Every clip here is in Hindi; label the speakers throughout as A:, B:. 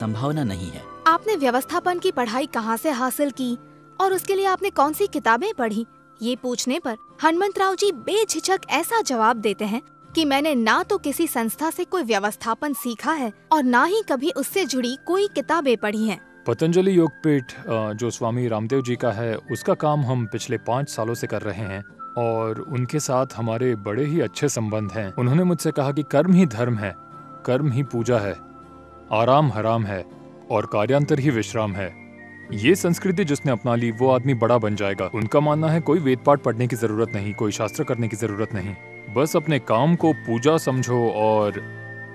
A: संभावना नहीं है।
B: आपने व्यवस्थापन की पढ़ाई कहाँ से हासिल की और उसके लिए आपने कौन सी किताबें पढ़ी? ये पूछने पर हनुमंतराव जी बेझिझक ऐसा जवाब देते हैं कि मैंने ना तो किसी संस्था से कोई व्यवस्थापन सीखा है और ना ही कभी उससे जुड़ी कोई किताबें पढ़ी हैं।
C: पतंजलि योगपीठ जो स्वामी रामदेव जी का है, उसका काम हम पिछले 5 सालों से कर रहे हैं और उनके साथ हमारे बड़े ही अच्छे संबंध हैं। उन्होंने मुझसे कहा कि कर्म ही धर्म है, कर्म ही पूजा है, आराम हराम है और कार्यांतर ही विश्राम है। ये संस्कृति जिसने अपना ली वो आदमी बड़ा बन जाएगा। उनका मानना है कोई वेद पाठ पढ़ने की जरूरत नहीं, कोई शास्त्र करने की जरूरत नहीं, बस अपने काम को पूजा समझो। और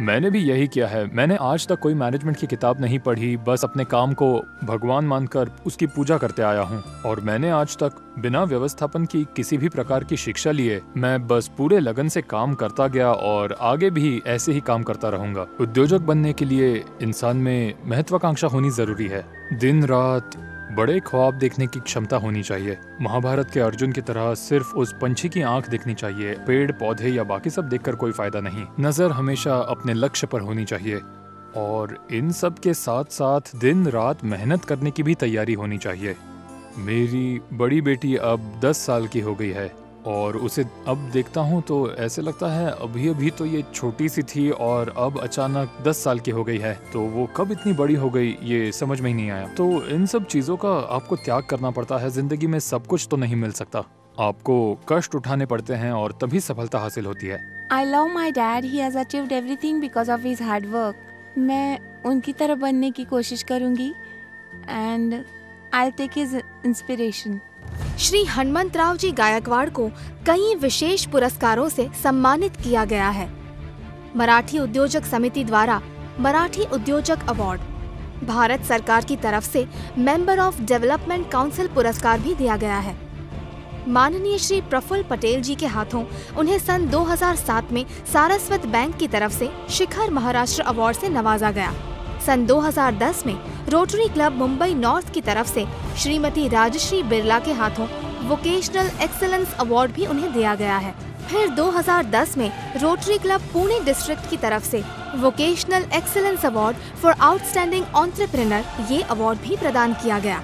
C: मैंने भी यही किया है। मैंने आज तक कोई मैनेजमेंट की किताब नहीं पढ़ी, बस अपने काम को भगवान मानकर उसकी पूजा करते आया हूँ। और मैंने आज तक बिना व्यवस्थापन की किसी भी प्रकार की शिक्षा लिए मैं बस पूरे लगन से काम करता गया और आगे भी ऐसे ही काम करता रहूंगा। उद्योजक बनने के लिए इंसान में महत्वाकांक्षा होनी जरूरी है। दिन रात बड़े ख्वाब देखने की क्षमता होनी चाहिए। महाभारत के अर्जुन की तरह सिर्फ उस पंछी की आंख दिखनी चाहिए, पेड़ पौधे या बाकी सब देखकर कोई फायदा नहीं। नजर हमेशा अपने लक्ष्य पर होनी चाहिए और इन सब के साथ साथ दिन रात मेहनत करने की भी तैयारी होनी चाहिए। मेरी बड़ी बेटी अब 10 साल की हो गई है और उसे अब देखता हूँ तो ऐसे लगता है अभी अभी तो ये छोटी सी थी और अब अचानक 10 साल की हो गई है, तो वो कब इतनी बड़ी हो गई ये समझ में ही नहीं आया। तो इन सब चीजों का आपको त्याग करना पड़ता है। जिंदगी में सब कुछ तो नहीं मिल सकता, आपको कष्ट उठाने पड़ते हैं और तभी सफलता हासिल होती है।
D: I love my dad. He has achieved everything because of his hard work. मैं उनकी तरह बनने की कोशिश करूंगी and I'll take his inspiration.
B: Shri Hanumantrao जी गायकवाड़ को कई विशेष पुरस्कारों से सम्मानित किया गया है। मराठी उद्योजक समिति द्वारा मराठी उद्योजक अवार्ड, भारत सरकार की तरफ से मेंबर ऑफ डेवलपमेंट काउंसिल पुरस्कार भी दिया गया है। माननीय श्री प्रफुल्ल पटेल जी के हाथों उन्हें सन 2007 में सारस्वत बैंक की तरफ से शिखर महाराष्ट्र अवार्ड से नवाजा गया। सन 2010 में रोटरी क्लब मुंबई नॉर्थ की तरफ से श्रीमती राजश्री बिरला के हाथों वोकेशनल एक्सीलेंस अवार्ड भी उन्हें दिया गया है। फिर 2010 में रोटरी क्लब पुणे डिस्ट्रिक्ट की तरफ से vocational excellence award for outstanding entrepreneur ये अवार्ड भी प्रदान किया गया।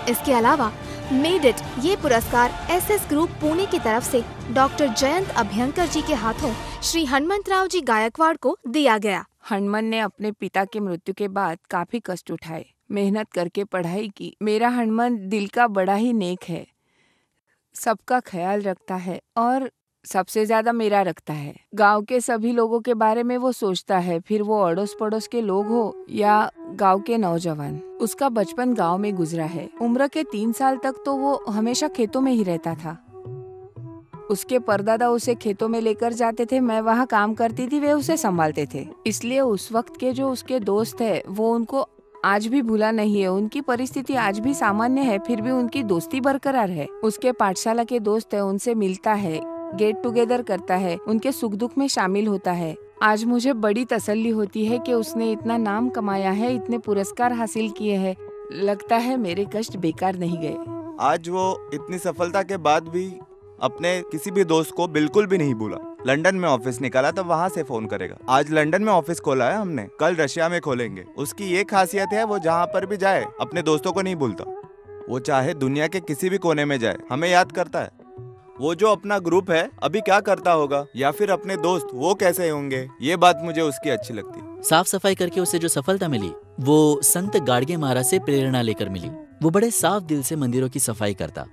B: इसके अलावा मेड इट ये पुरस्कार एसएस ग्रुप पुणे की तरफ से डॉक्टर जयंत अभ्यंकर जी के हाथों श्री हनुमंतराव जी गायकवाड़ को दिया गया।
D: हनुमान ने अपने पिता की मृत्यु के बाद काफी कष्ट उठाए, मेहनत करके पढ़ाई की। मेरा हनुमान दिल का बड़ा ही नेक है, सबका ख्याल रखता है और सबसे ज्यादा मेरा रखता है। गांव के सभी लोगों के बारे में वो सोचता है, फिर वो अड़ोस पड़ोस के लोग हो या गांव के नौजवान। उसका बचपन गांव में गुजरा है। उम्र के 3 साल तक तो वो हमेशा खेतों में ही रहता था। उसके परदादा उसे खेतों में लेकर जाते थे, मैं वहाँ काम करती थी, वे उसे संभालते थे। इसलिए उस वक्त के जो उसके दोस्त है वो उनको आज भी भूला नहीं है। उनकी परिस्थिति आज भी सामान्य है, फिर भी उनकी दोस्ती बरकरार है। उसके पाठशाला के दोस्त है, उनसे मिलता है, गेट टुगेदर करता है, उनके सुख दुख में शामिल होता है। आज मुझे बड़ी तसल्ली होती है कि उसने इतना नाम कमाया है, इतने पुरस्कार हासिल किए हैं। लगता है मेरे कष्ट बेकार नहीं गए।
E: आज वो इतनी सफलता के बाद भी अपने किसी भी दोस्त को बिल्कुल भी नहीं भूला। लंदन में ऑफिस निकाला तो वहाँ से फोन करेगा। आज लंदन में ऑफिस खोला है हमने, कल रशिया में खोलेंगे। उसकी ये खासियत है, वो जहाँ पर भी जाए अपने दोस्तों को नहीं भूलता। वो चाहे दुनिया के किसी भी कोने में जाए हमें याद करता है। वो जो अपना ग्रुप है अभी क्या करता होगा या फिर अपने दोस्त वो कैसे होंगे, ये बात मुझे उसकी अच्छी लगती है।
A: साफ सफाई करके उसे जो सफलता मिली वो संत गाडगे महाराज से प्रेरणा लेकर मिली। वो बड़े साफ दिल से मंदिरों की सफाई करता,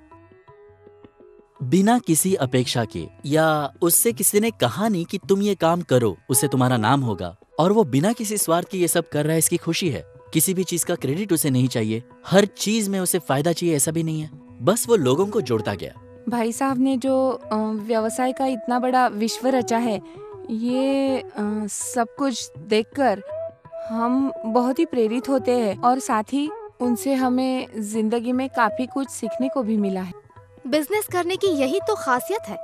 A: बिना किसी अपेक्षा के, या उससे किसी ने कहा नहीं कि तुम ये काम करो उससे तुम्हारा नाम होगा, और वो बिना किसी स्वार्थ के ये सब कर रहा है, इसकी खुशी है। किसी भी चीज का क्रेडिट उसे नहीं चाहिए, हर चीज में उसे फायदा चाहिए ऐसा भी नहीं है, बस वो लोगों को जोड़ता गया।
D: भाई साहब ने जो व्यवसाय का इतना बड़ा विश्व रचा है, ये सब कुछ देखकर हम बहुत ही प्रेरित होते हैं और साथ ही उनसे हमें जिंदगी में काफी कुछ सीखने को भी मिला है।
B: बिजनेस करने की यही तो खासियत है।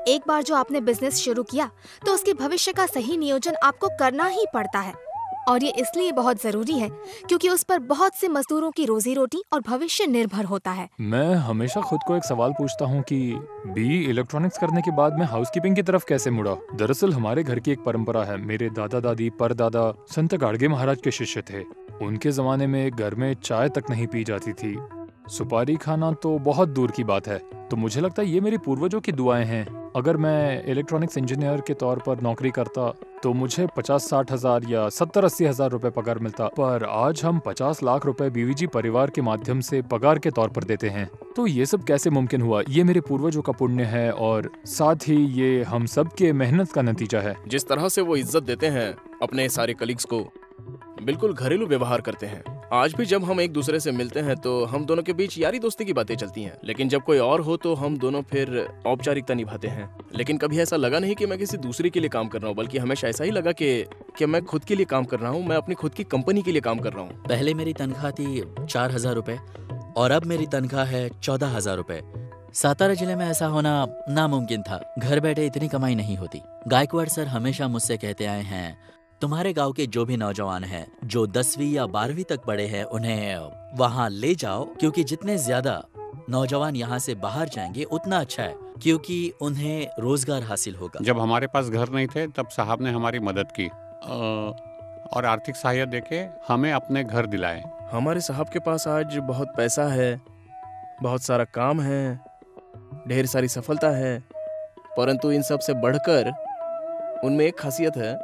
B: एक बार जो आपने बिजनेस शुरू किया तो उसके भविष्य का सही नियोजन आपको करना ही पड़ता है। और ये इसलिए बहुत जरूरी है क्योंकि उस पर बहुत से मजदूरों की रोजी रोटी और भविष्य निर्भर होता है।
C: मैं हमेशा खुद को एक सवाल पूछता हूँ कि BE इलेक्ट्रॉनिक्स करने के बाद मैं हाउसकीपिंग की तरफ कैसे मुड़ा। दरअसल हमारे घर की एक परंपरा है। मेरे दादा दादी परदादा संत गाडगे महाराज के शिष्य थे। उनके जमाने में घर में चाय तक नहीं पी जाती थी, सुपारी खाना तो बहुत दूर की बात है। तो मुझे लगता है ये मेरे पूर्वजों की दुआएं हैं। अगर मैं इलेक्ट्रॉनिक्स इंजीनियर के तौर पर नौकरी करता तो मुझे 50-60 हज़ार या 70-80 हज़ार रुपए पगार मिलता, पर आज हम 50 लाख रुपए BVG परिवार के माध्यम से पगार के तौर पर देते हैं। तो ये सब कैसे मुमकिन हुआ? ये मेरे पूर्वजों का पुण्य है और साथ ही ये हम सब के मेहनत का नतीजा है।
F: जिस तरह से वो इज्जत देते हैं अपने सारे कलीग्स को, बिल्कुल घरेलू व्यवहार करते हैं। आज भी जब हम एक दूसरे से मिलते हैं तो हम दोनों के बीच यारी दोस्ती की बातें चलती हैं, लेकिन जब कोई और हो तो हम दोनों फिर औपचारिकता निभाते हैं। लेकिन कभी ऐसा लगा नहीं कि मैं किसी दूसरे के लिए काम कर रहा हूँ, बल्कि हमेशा ऐसा ही लगा कि मैं खुद के लिए काम कर रहा हूँ, मैं अपनी खुद की कंपनी के लिए काम कर रहा हूँ।
A: पहले मेरी तनख्वाह थी 4,000 रुपए और अब मेरी तनख्वाह है 14,000 रुपए। सातारा जिले में ऐसा होना नामुमकिन था। घर बैठे इतनी कमाई नहीं होती। गायकवाड़ सर हमेशा मुझसे कहते आए हैं, तुम्हारे गांव के जो भी नौजवान हैं जो 10वीं या 12वीं तक पढ़े हैं उन्हें वहां ले जाओ, क्योंकि जितने ज्यादा नौजवान यहाँ से बाहर जाएंगे उतना अच्छा है, क्योंकि उन्हें रोजगार हासिल होगा।
G: जब हमारे पास घर नहीं थे तब साहब ने हमारी मदद की और आर्थिक सहायता देके हमें अपने घर दिलाए।
F: हमारे साहब के पास आज बहुत पैसा है, बहुत सारा काम है, ढेर सारी सफलता है, परंतु इन सब से बढ़कर उनमें एक खासियत है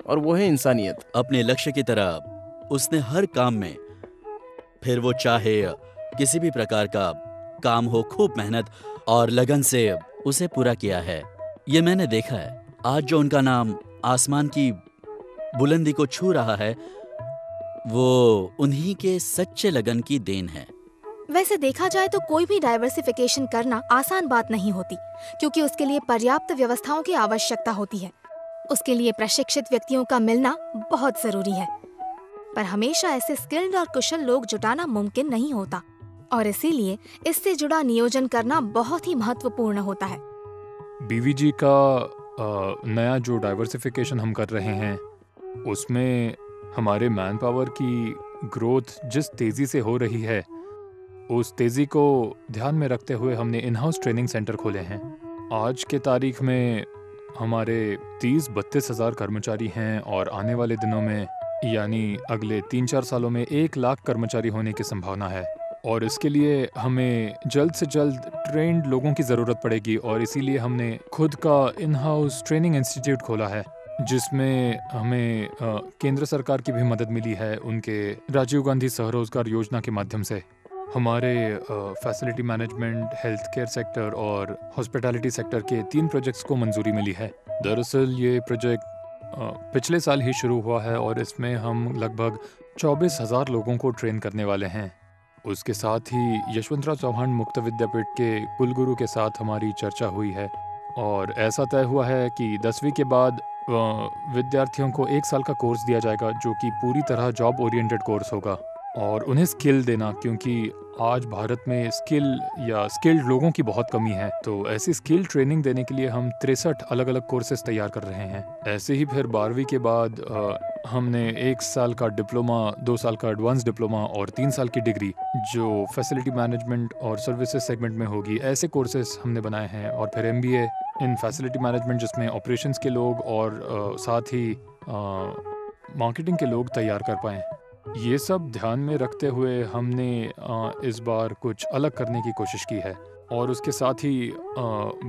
F: और वो है इंसानियत।
A: अपने लक्ष्य की तरह उसने हर काम में, फिर वो चाहे किसी भी प्रकार का काम हो, खूब मेहनत और लगन से उसे पूरा किया है। ये मैंने देखा है। आज जो उनका नाम आसमान की बुलंदी को छू रहा है वो उन्हीं के सच्चे लगन की देन है।
B: वैसे देखा जाए तो कोई भी डाइवर्सिफिकेशन करना आसान बात नहीं होती, क्योंकि उसके लिए पर्याप्त व्यवस्थाओं की आवश्यकता होती है। उसके लिए प्रशिक्षित व्यक्तियों का मिलना बहुत जरूरी है, पर हमेशा ऐसे स्किल्ड और कुशल लोग जुटाना मुमकिन नहीं होता, और इसीलिए इससे जुड़ा नियोजन करना बहुत ही महत्वपूर्ण होता है।
C: BVG का नया जो डाइवर्सिफिकेशन हम कर रहे हैं उसमें हमारे मैन पावर की ग्रोथ जिस तेज़ी से हो रही है, उस तेज़ी को ध्यान में रखते हुए हमने इन हाउस ट्रेनिंग सेंटर खोले हैं। आज के तारीख में हमारे 30-32 हज़ार कर्मचारी हैं और आने वाले दिनों में यानी अगले 3-4 सालों में 1 लाख कर्मचारी होने की संभावना है, और इसके लिए हमें जल्द से जल्द ट्रेंड लोगों की ज़रूरत पड़ेगी। और इसीलिए हमने खुद का इन हाउस ट्रेनिंग इंस्टीट्यूट खोला है, जिसमें हमें केंद्र सरकार की भी मदद मिली है उनके राजीव गांधी स्वरोजगार योजना के माध्यम से। हमारे facility management, health care sector और हॉस्पिटैलिटी सेक्टर के 3 प्रोजेक्ट्स को मंजूरी मिली है। दरअसल ये प्रोजेक्ट पिछले साल ही शुरू हुआ है और इसमें हम लगभग 24,000 लोगों को ट्रेन करने वाले हैं। उसके साथ ही यशवंतराव चौहान मुक्त विद्यापीठ के कुलगुरु के साथ हमारी चर्चा हुई है और ऐसा तय हुआ है कि 10वीं के बाद विद्यार्थियों को 1 साल का कोर्स दिया जाएगा, जो कि पूरी तरह जॉब ओरिएंटेड कोर्स होगा, और उन्हें स्किल देना, क्योंकि आज भारत में स्किल या स्किल्ड लोगों की बहुत कमी है। तो ऐसी स्किल ट्रेनिंग देने के लिए हम 63 अलग अलग कोर्सेज तैयार कर रहे हैं। ऐसे ही फिर 12वीं के बाद हमने 1 साल का डिप्लोमा, 2 साल का एडवांस डिप्लोमा और 3 साल की डिग्री जो फैसिलिटी मैनेजमेंट और सर्विसेज सेगमेंट में होगी, ऐसे कोर्सेज हमने बनाए हैं। और फिर MBA इन फैसिलिटी मैनेजमेंट, जिसमें ऑपरेशंस के लोग और साथ ही मार्केटिंग के लोग तैयार कर पाएँ। ये सब ध्यान में रखते हुए हमने इस बार कुछ अलग करने की कोशिश की है, और उसके साथ ही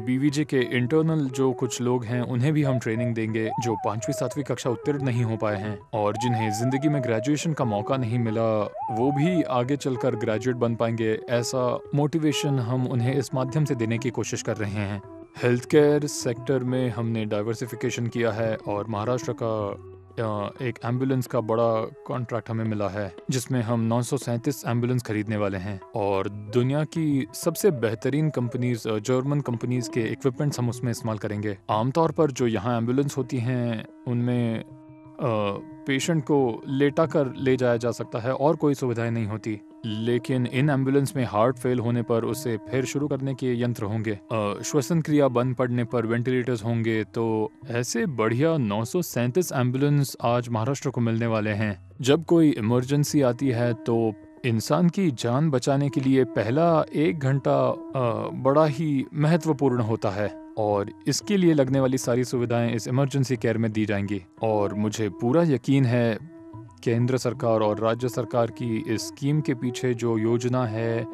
C: BVG के इंटरनल जो कुछ लोग हैं उन्हें भी हम ट्रेनिंग देंगे, जो 5वीं-7वीं कक्षा उत्तीर्ण नहीं हो पाए हैं और जिन्हें ज़िंदगी में ग्रेजुएशन का मौका नहीं मिला, वो भी आगे चलकर ग्रेजुएट बन पाएंगे। ऐसा मोटिवेशन हम उन्हें इस माध्यम से देने की कोशिश कर रहे हैं। हेल्थ केयर सेक्टर में हमने डाइवर्सिफिकेशन किया है और महाराष्ट्र का एक एम्बुलेंस का बड़ा कॉन्ट्रैक्ट हमें मिला है, जिसमें हम 937 एम्बुलेंस खरीदने वाले हैं, और दुनिया की सबसे बेहतरीन कंपनीज, जर्मन कंपनीज के इक्विपमेंट्स हम उसमें इस्तेमाल करेंगे। आमतौर पर जो यहाँ एम्बुलेंस होती हैं उनमें पेशेंट को लेटा कर ले जाया जा सकता है और कोई सुविधाएं नहीं होती, लेकिन इन एम्बुलेंस में हार्ट फेल होने पर उसे फिर शुरू करने के यंत्र होंगे, श्वसन क्रिया बंद पड़ने पर वेंटिलेटर्स होंगे। तो ऐसे बढ़िया 937 एम्बुलेंस आज महाराष्ट्र को मिलने वाले हैं। जब कोई इमरजेंसी आती है तो इंसान की जान बचाने के लिए पहला 1 घंटा बड़ा ही महत्वपूर्ण होता है, और इसके लिए लगने वाली सारी सुविधाएं इस इमरजेंसी केयर में दी जाएंगी। और मुझे पूरा यकीन है केंद्र सरकार और राज्य सरकार की इस स्कीम के पीछे जो योजना है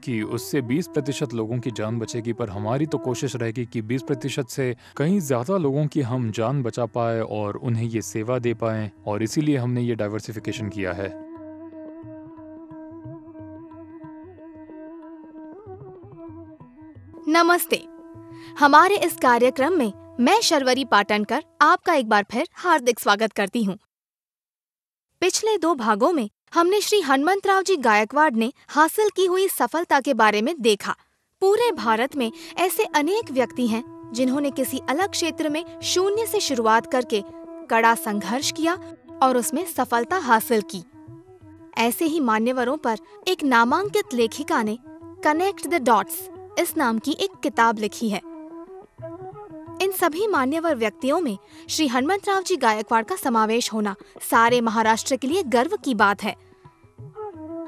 C: कि उससे 20% लोगों की जान बचेगी, पर हमारी तो कोशिश रहेगी कि 20% से कहीं ज़्यादा लोगों की हम जान बचा पाए और उन्हें ये सेवा दे पाएं, और इसीलिए हमने ये डाइवर्सिफिकेशन किया है।
B: नमस्ते। हमारे इस कार्यक्रम में मैं शर्वरी पाटनकर आपका एक बार फिर हार्दिक स्वागत करती हूँ। पिछले 2 भागों में हमने श्री हनुमंतराव जी गायकवाड़ ने हासिल की हुई सफलता के बारे में देखा। पूरे भारत में ऐसे अनेक व्यक्ति हैं जिन्होंने किसी अलग क्षेत्र में शून्य से शुरुआत करके कड़ा संघर्ष किया और उसमें सफलता हासिल की। ऐसे ही मान्यवरों पर एक नामांकित लेखिका ने कनेक्ट द डॉट्स इस नाम की एक किताब लिखी है। इन सभी मान्यवर व्यक्तियों में श्री हनुमंतराव जी गायकवाड़ का समावेश होना सारे महाराष्ट्र के लिए गर्व की बात है।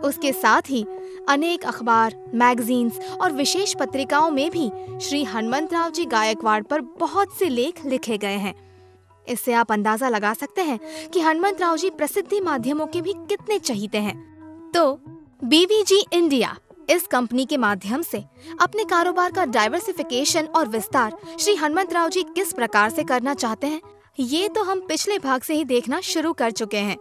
B: उसके साथ ही अनेक अखबार, मैगजीन्स और विशेष पत्रिकाओं में भी श्री हनुमंतराव जी गायकवाड़ पर बहुत से लेख लिखे गए हैं। इससे आप अंदाजा लगा सकते हैं कि हनुमंतराव जी प्रसिद्धि माध्यमों के भी कितने चहीते हैं। तो बीवीजी इंडिया इस कंपनी के माध्यम से अपने कारोबार का डाइवर्सिफिकेशन और विस्तार श्री हनुमंतराव जी किस प्रकार से करना चाहते हैं, ये तो हम पिछले भाग से ही देखना शुरू कर चुके हैं।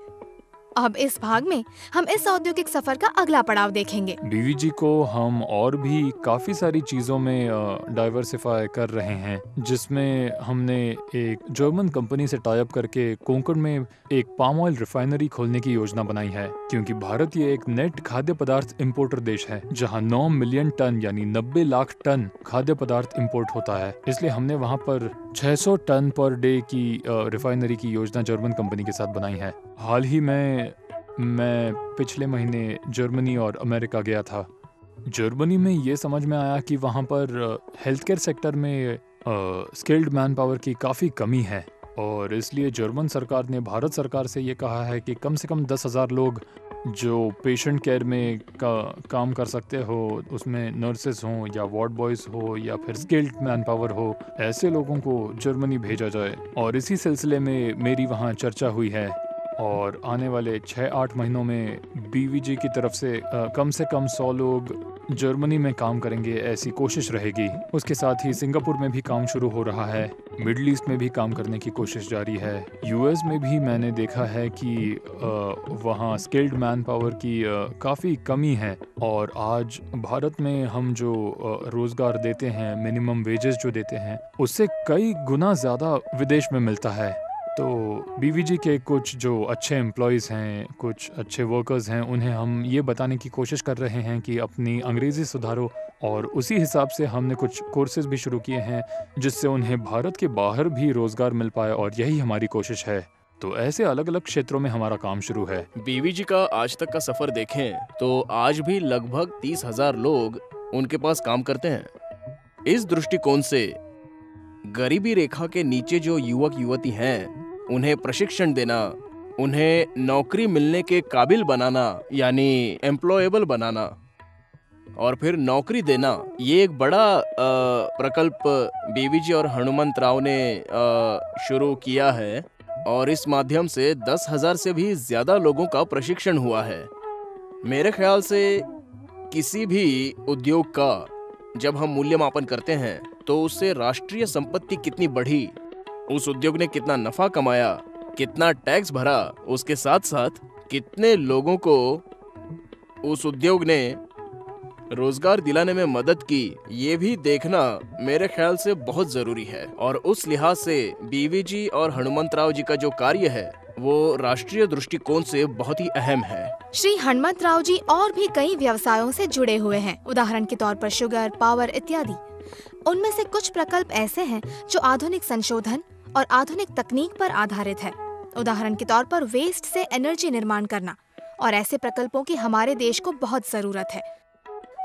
B: अब इस भाग में हम इस औद्योगिक सफर का अगला पड़ाव देखेंगे।
C: बीवीजी को हम और भी काफी सारी चीजों में डाइवर्सिफाई कर रहे हैं, जिसमें हमने एक जर्मन कंपनी से टाई अप करके कोंकण में एक पाम ऑयल रिफाइनरी खोलने की योजना बनाई है, क्योंकि भारत ये एक नेट खाद्य पदार्थ इंपोर्टर देश है, जहां 9 मिलियन टन यानी 90 लाख टन खाद्य पदार्थ इंपोर्ट होता है। इसलिए हमने वहां पर 600 टन पर डे की रिफाइनरी की योजना जर्मन कंपनी के साथ बनाई है। हाल ही में मैं पिछले महीने जर्मनी और अमेरिका गया था। जर्मनी में ये समझ में आया कि वहाँ पर हेल्थ केयर सेक्टर में स्किल्ड मैन पावर की काफ़ी कमी है, और इसलिए जर्मन सरकार ने भारत सरकार से ये कहा है कि कम से कम 10,000 लोग जो पेशेंट केयर में काम कर सकते हो, उसमें नर्सेस हों या वार्ड बॉयज़ हो या फिर स्किल्ड मैन पावर हो, ऐसे लोगों को जर्मनी भेजा जाए। और इसी सिलसिले में मेरी वहाँ चर्चा हुई है, और आने वाले 6-8 महीनों में बीवीजी की तरफ से कम 100 लोग जर्मनी में काम करेंगे, ऐसी कोशिश रहेगी। उसके साथ ही सिंगापुर में भी काम शुरू हो रहा है, मिडल ईस्ट में भी काम करने की कोशिश जारी है। यूएस में भी मैंने देखा है कि वहाँ स्किल्ड मैन पावर की काफ़ी कमी है, और आज भारत में हम जो रोज़गार देते हैं, मिनिमम वेजेस जो देते हैं, उससे कई गुना ज़्यादा विदेश में मिलता है। तो बीवीजी के कुछ जो अच्छे एम्प्लॉयज़ हैं, कुछ अच्छे वर्कर्स हैं, उन्हें हम ये बताने की कोशिश कर रहे हैं कि अपनी अंग्रेज़ी सुधारो, और उसी हिसाब से हमने कुछ कोर्सेज भी शुरू किए हैं जिससे उन्हें भारत के बाहर भी रोज़गार मिल पाए, और यही हमारी कोशिश है। तो ऐसे अलग अलग क्षेत्रों में हमारा काम शुरू है।
F: बीवीजी का आज तक का सफर देखें तो आज भी लगभग 30,000 लोग उनके पास काम करते हैं। इस दृष्टिकोण से गरीबी रेखा के नीचे जो युवक युवती हैं, उन्हें प्रशिक्षण देना, उन्हें नौकरी मिलने के काबिल बनाना यानी एम्प्लॉयबल बनाना, और फिर नौकरी देना, ये एक बड़ा प्रकल्प बीवीजी और हनुमंतराव ने शुरू किया है, और इस माध्यम से 10,000 से भी ज़्यादा लोगों का प्रशिक्षण हुआ है। मेरे ख्याल से किसी भी उद्योग का जब हम मूल्यमापन करते हैं तो उससे राष्ट्रीय संपत्ति कितनी बढ़ी, उस उद्योग ने कितना नफा कमाया, कितना टैक्स भरा, उसके साथ साथ कितने लोगों को उस उद्योग ने रोजगार दिलाने में मदद की, ये भी देखना मेरे ख्याल से बहुत जरूरी है। और उस लिहाज से बीवीजी और हनुमंतराव जी का जो कार्य है वो राष्ट्रीय दृष्टिकोण से बहुत ही अहम है।
B: श्री हनुमंतराव जी और भी कई व्यवसायों से जुड़े हुए हैं, उदाहरण के तौर पर शुगर, पावर इत्यादि। उनमें से कुछ प्रकल्प ऐसे हैं जो आधुनिक संशोधन और आधुनिक तकनीक पर आधारित है। उदाहरण के तौर पर वेस्ट से एनर्जी निर्माण करना, और ऐसे प्रकल्पों की हमारे देश को बहुत जरूरत है।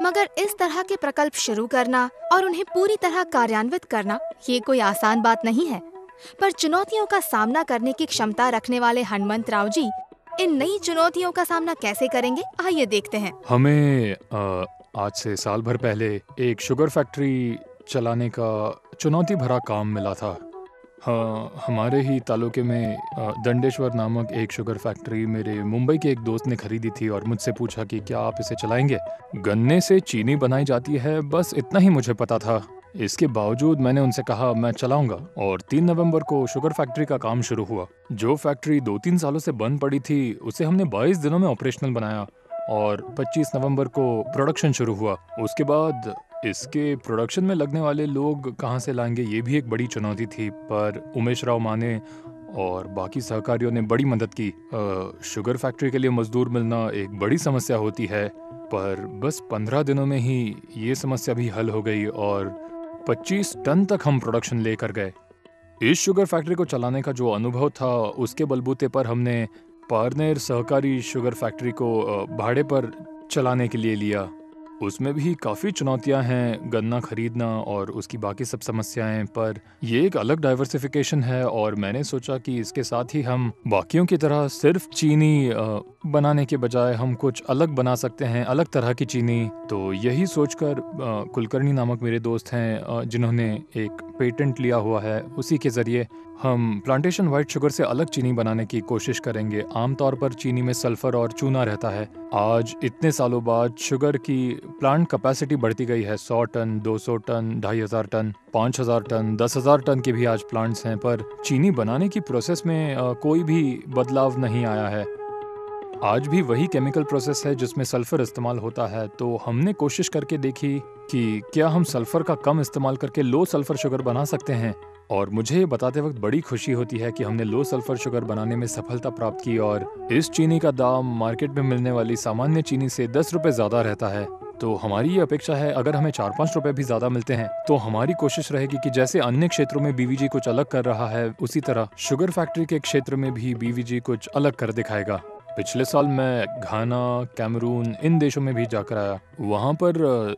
B: मगर इस तरह के प्रकल्प शुरू करना और उन्हें पूरी तरह कार्यान्वित करना ये कोई आसान बात नहीं है। पर चुनौतियों का सामना करने की क्षमता रखने वाले हनुमंत राव जी इन नई चुनौतियों का सामना कैसे करेंगे, आइए देखते हैं।
C: हमें आज से साल भर पहले एक शुगर फैक्ट्री चलाने का चुनौती भरा काम मिला था। हाँ, हमारे ही तालुके में दंडेश्वर नामक एक शुगर फैक्ट्री मेरे मुंबई के एक दोस्त ने खरीदी थी और मुझसे पूछा कि क्या आप इसे चलाएंगे। गन्ने से चीनी बनाई जाती है, बस इतना ही मुझे पता था। इसके बावजूद मैंने उनसे कहा मैं चलाऊंगा और 3 नवंबर को शुगर फैक्ट्री का काम शुरू हुआ। जो फैक्ट्री 2-3 सालों से बंद पड़ी थी उसे हमने 22 दिनों में ऑपरेशनल बनाया और 25 नवंबर को प्रोडक्शन शुरू हुआ। उसके बाद इसके प्रोडक्शन में लगने वाले लोग कहाँ से लाएंगे ये भी एक बड़ी चुनौती थी, पर उमेश राव माने और बाकी सहकारियों ने बड़ी मदद की। शुगर फैक्ट्री के लिए मजदूर मिलना एक बड़ी समस्या होती है, पर बस 15 दिनों में ही ये समस्या भी हल हो गई और 25 टन तक हम प्रोडक्शन लेकर गए। इस शुगर फैक्ट्री को चलाने का जो अनुभव था उसके बलबूते पर हमने पारनेर सहकारी शुगर फैक्ट्री को भाड़े पर चलाने के लिए लिया। उसमें भी काफ़ी चुनौतियां हैं, गन्ना खरीदना और उसकी बाकी सब समस्याएं, पर ये एक अलग डाइवर्सिफिकेशन है और मैंने सोचा कि इसके साथ ही हम बाकियों की तरह सिर्फ चीनी बनाने के बजाय हम कुछ अलग बना सकते हैं, अलग तरह की चीनी। तो यही सोचकर कुलकर्णी नामक मेरे दोस्त हैं जिन्होंने एक पेटेंट लिया हुआ है, उसी के ज़रिए हम प्लांटेशन वाइट शुगर से अलग चीनी बनाने की कोशिश करेंगे। आमतौर पर चीनी में सल्फर और चूना रहता है। आज इतने सालों बाद शुगर की प्लांट कैपेसिटी बढ़ती गई है। 100 ton, 200 ton, 2500 ton, 5000 ton, 10,000 ton के भी आज प्लांट्स हैं, पर चीनी बनाने की प्रोसेस में कोई भी बदलाव नहीं आया है। आज भी वही केमिकल प्रोसेस है जिसमें सल्फर इस्तेमाल होता है। तो हमने कोशिश करके देखी कि क्या हम सल्फर का कम इस्तेमाल करके लो सल्फर शुगर बना सकते हैं, और मुझे ये बताते वक्त बड़ी खुशी होती है कि हमने लो सल्फर शुगर बनाने में सफलता प्राप्त की और इस चीनी का दाम मार्केट में मिलने वाली सामान्य चीनी से 10 रुपए ज़्यादा रहता है। तो हमारी ये अपेक्षा है अगर हमें 4-5 रुपए भी ज़्यादा मिलते हैं तो हमारी कोशिश रहेगी कि जैसे अन्य क्षेत्रों में बीवीजी कुछ अलग कर रहा है, उसी तरह शुगर फैक्ट्री के क्षेत्र में भी बीवीजी कुछ अलग कर दिखाएगा। पिछले साल मैं घाना, कैमरून इन देशों में भी जाकर आया। वहाँ पर